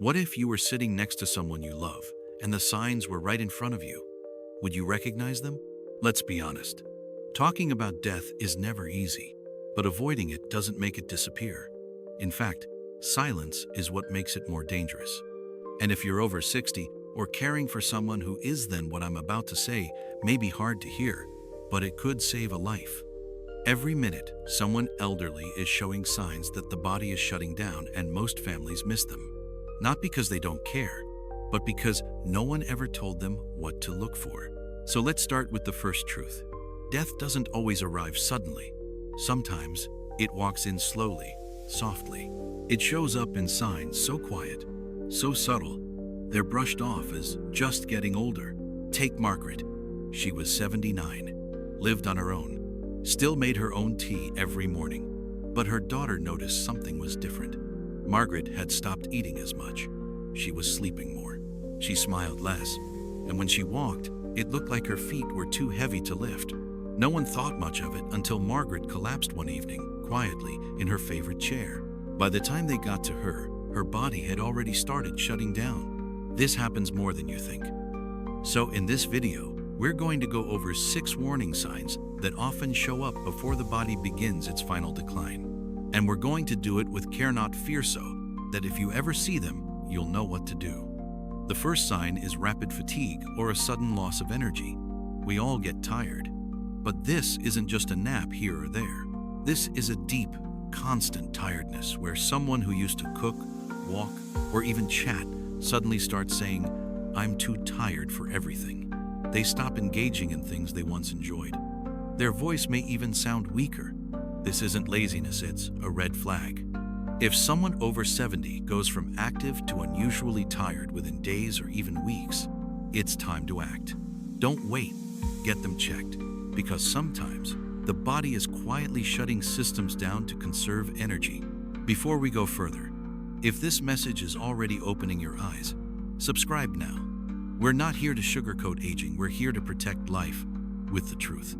What if you were sitting next to someone you love and the signs were right in front of you? Would you recognize them? Let's be honest. Talking about death is never easy, but avoiding it doesn't make it disappear. In fact, silence is what makes it more dangerous. And if you're over 60 or caring for someone who is, then what I'm about to say may be hard to hear, but it could save a life. Every minute, someone elderly is showing signs that the body is shutting down, and most families miss them. Not because they don't care, but because no one ever told them what to look for. So let's start with the first truth. Death doesn't always arrive suddenly. Sometimes it walks in slowly, softly. It shows up in signs so quiet, so subtle, they're brushed off as just getting older. Take Margaret. She was 79, lived on her own, still made her own tea every morning. But her daughter noticed something was different. Margaret had stopped eating as much. She was sleeping more. She smiled less. And when she walked, it looked like her feet were too heavy to lift. No one thought much of it until Margaret collapsed one evening, quietly, in her favorite chair. By the time they got to her, her body had already started shutting down. This happens more than you think. So in this video, we're going to go over 6 warning signs that often show up before the body begins its final decline. And we're going to do it with care, not fear, so that if you ever see them, you'll know what to do. The first sign is rapid fatigue or a sudden loss of energy. We all get tired. But this isn't just a nap here or there. This is a deep, constant tiredness where someone who used to cook, walk, or even chat suddenly starts saying, "I'm too tired for everything." They stop engaging in things they once enjoyed. Their voice may even sound weaker. This isn't laziness, it's a red flag. If someone over 70 goes from active to unusually tired within days or even weeks, it's time to act. Don't wait, get them checked, because sometimes the body is quietly shutting systems down to conserve energy. Before we go further, if this message is already opening your eyes, subscribe now. We're not here to sugarcoat aging, we're here to protect life with the truth.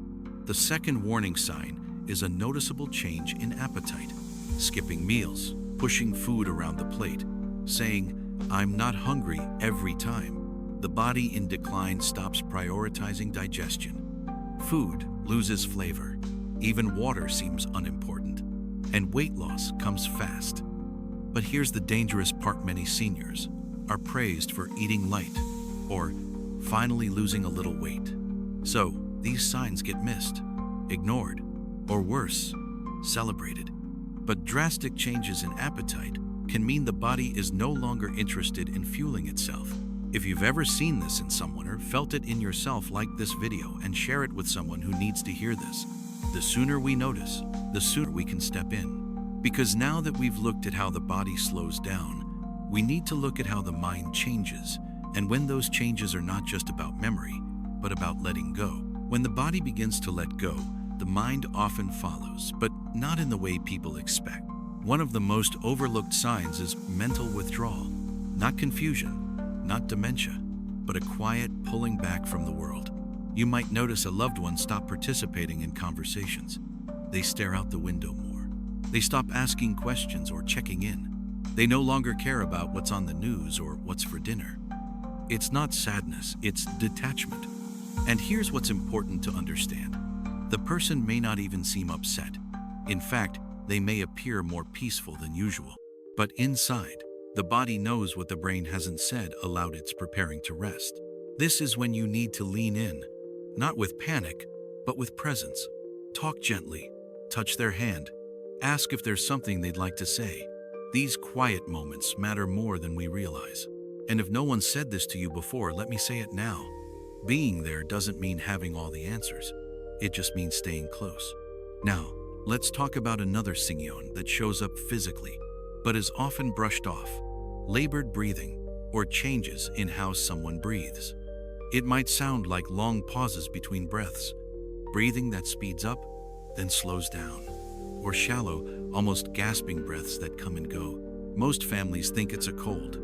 The second warning sign is a noticeable change in appetite. Skipping meals, pushing food around the plate, saying, "I'm not hungry" every time. The body in decline stops prioritizing digestion. Food loses flavor. Even water seems unimportant. And weight loss comes fast. But here's the dangerous part: many seniors are praised for eating light or finally losing a little weight. So these signs get missed, ignored, or worse, celebrated. But drastic changes in appetite can mean the body is no longer interested in fueling itself. If you've ever seen this in someone or felt it in yourself, like this video and share it with someone who needs to hear this. The sooner we notice, the sooner we can step in. Because now that we've looked at how the body slows down, we need to look at how the mind changes, and when those changes are not just about memory, but about letting go. When the body begins to let go, the mind often follows, but not in the way people expect. One of the most overlooked signs is mental withdrawal. Not confusion, not dementia, but a quiet pulling back from the world. You might notice a loved one stop participating in conversations. They stare out the window more. They stop asking questions or checking in. They no longer care about what's on the news or what's for dinner. It's not sadness, it's detachment. And here's what's important to understand. The person may not even seem upset. In fact, they may appear more peaceful than usual. But inside, the body knows what the brain hasn't said aloud. It's preparing to rest. This is when you need to lean in, not with panic, but with presence. Talk gently, touch their hand, ask if there's something they'd like to say. These quiet moments matter more than we realize. And if no one said this to you before, let me say it now. Being there doesn't mean having all the answers. It just means staying close. Now, let's talk about another sign that shows up physically, but is often brushed off. Labored breathing, or changes in how someone breathes. It might sound like long pauses between breaths, breathing that speeds up, then slows down, or shallow, almost gasping breaths that come and go. Most families think it's a cold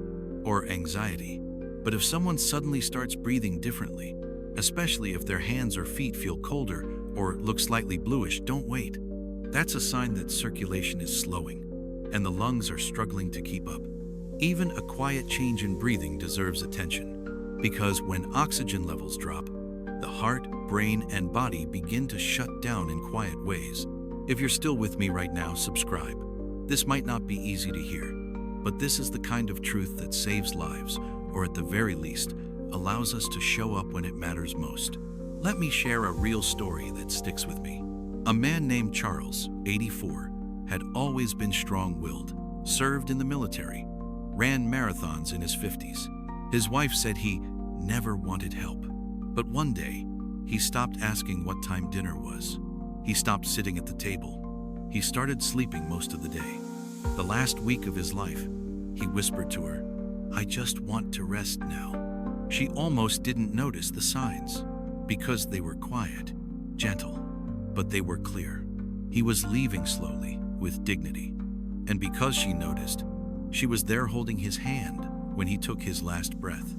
or anxiety, but if someone suddenly starts breathing differently, especially if their hands or feet feel colder or look slightly bluish, don't wait. That's a sign that circulation is slowing and the lungs are struggling to keep up. Even a quiet change in breathing deserves attention, because when oxygen levels drop, the heart, brain, and body begin to shut down in quiet ways. If you're still with me right now, subscribe. This might not be easy to hear, but this is the kind of truth that saves lives, or at the very least, allows us to show up when it matters most. Let me share a real story that sticks with me. A man named Charles, 84, had always been strong-willed, served in the military, ran marathons in his 50s. His wife said he never wanted help. But one day, he stopped asking what time dinner was. He stopped sitting at the table. He started sleeping most of the day. The last week of his life, he whispered to her, "I just want to rest now." She almost didn't notice the signs, because they were quiet, gentle, but they were clear. He was leaving slowly, with dignity. And because she noticed, she was there holding his hand when he took his last breath.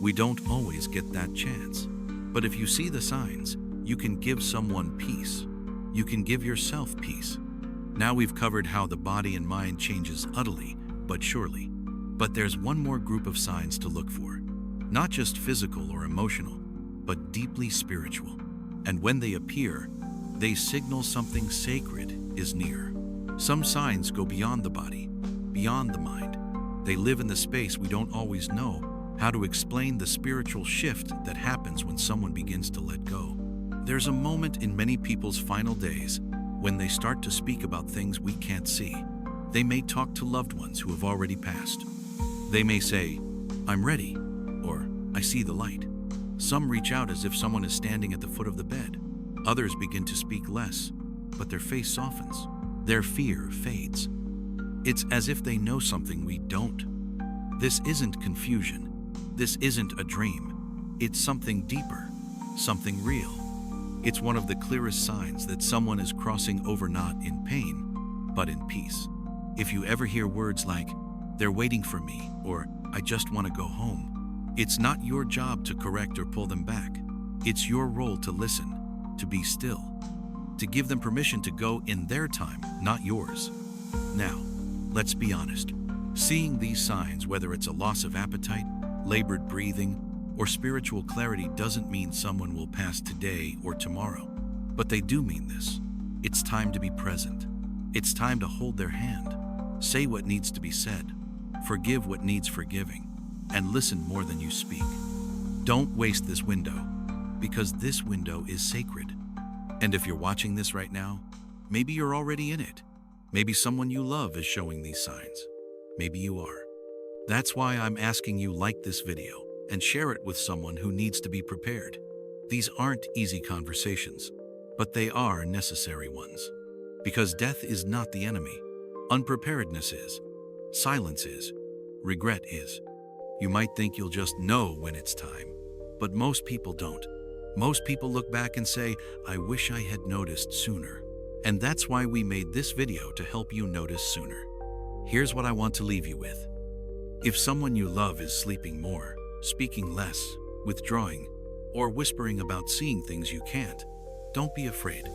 We don't always get that chance. But if you see the signs, you can give someone peace. You can give yourself peace. Now we've covered how the body and mind changes utterly, but surely. But there's one more group of signs to look for. Not just physical or emotional, but deeply spiritual. And when they appear, they signal something sacred is near. Some signs go beyond the body, beyond the mind. They live in the space we don't always know how to explain, the spiritual shift that happens when someone begins to let go. There's a moment in many people's final days when they start to speak about things we can't see. They may talk to loved ones who have already passed. They may say, "I'm ready," or "I see the light." Some reach out as if someone is standing at the foot of the bed. Others begin to speak less, but their face softens. Their fear fades. It's as if they know something we don't. This isn't confusion. This isn't a dream. It's something deeper, something real. It's one of the clearest signs that someone is crossing over, not in pain, but in peace. If you ever hear words like, "They're waiting for me," or "I just want to go home," it's not your job to correct or pull them back. It's your role to listen, to be still, to give them permission to go in their time, not yours. Now, let's be honest. Seeing these signs, whether it's a loss of appetite, labored breathing, or spiritual clarity, doesn't mean someone will pass today or tomorrow. But they do mean this. It's time to be present. It's time to hold their hand. Say what needs to be said. Forgive what needs forgiving. And listen more than you speak. Don't waste this window, because this window is sacred. And if you're watching this right now, maybe you're already in it. Maybe someone you love is showing these signs. Maybe you are. That's why I'm asking you, like this video and share it with someone who needs to be prepared. These aren't easy conversations, but they are necessary ones. Because death is not the enemy. Unpreparedness is. Silence is. Regret is. You might think you'll just know when it's time, but most people don't. Most people look back and say, "I wish I had noticed sooner." And that's why we made this video, to help you notice sooner. Here's what I want to leave you with. If someone you love is sleeping more, speaking less, withdrawing, or whispering about seeing things you can't, don't be afraid.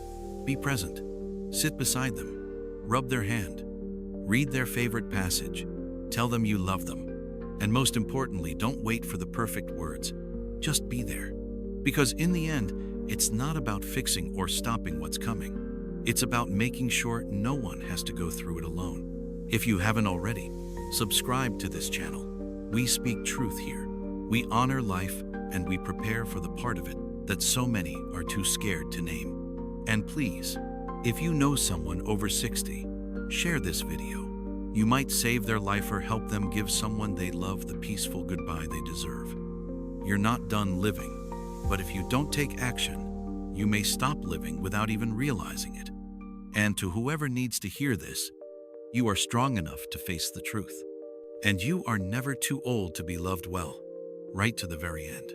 Be present. Sit beside them. Rub their hand. Read their favorite passage. Tell them you love them. And most importantly, don't wait for the perfect words. Just be there. Because in the end, it's not about fixing or stopping what's coming. It's about making sure no one has to go through it alone. If you haven't already, subscribe to this channel. We speak truth here. We honor life, and we prepare for the part of it that so many are too scared to name. And please, if you know someone over 60, share this video. You might save their life or help them give someone they love the peaceful goodbye they deserve. You're not done living, but if you don't take action, you may stop living without even realizing it. And to whoever needs to hear this, you are strong enough to face the truth. And you are never too old to be loved well, right to the very end.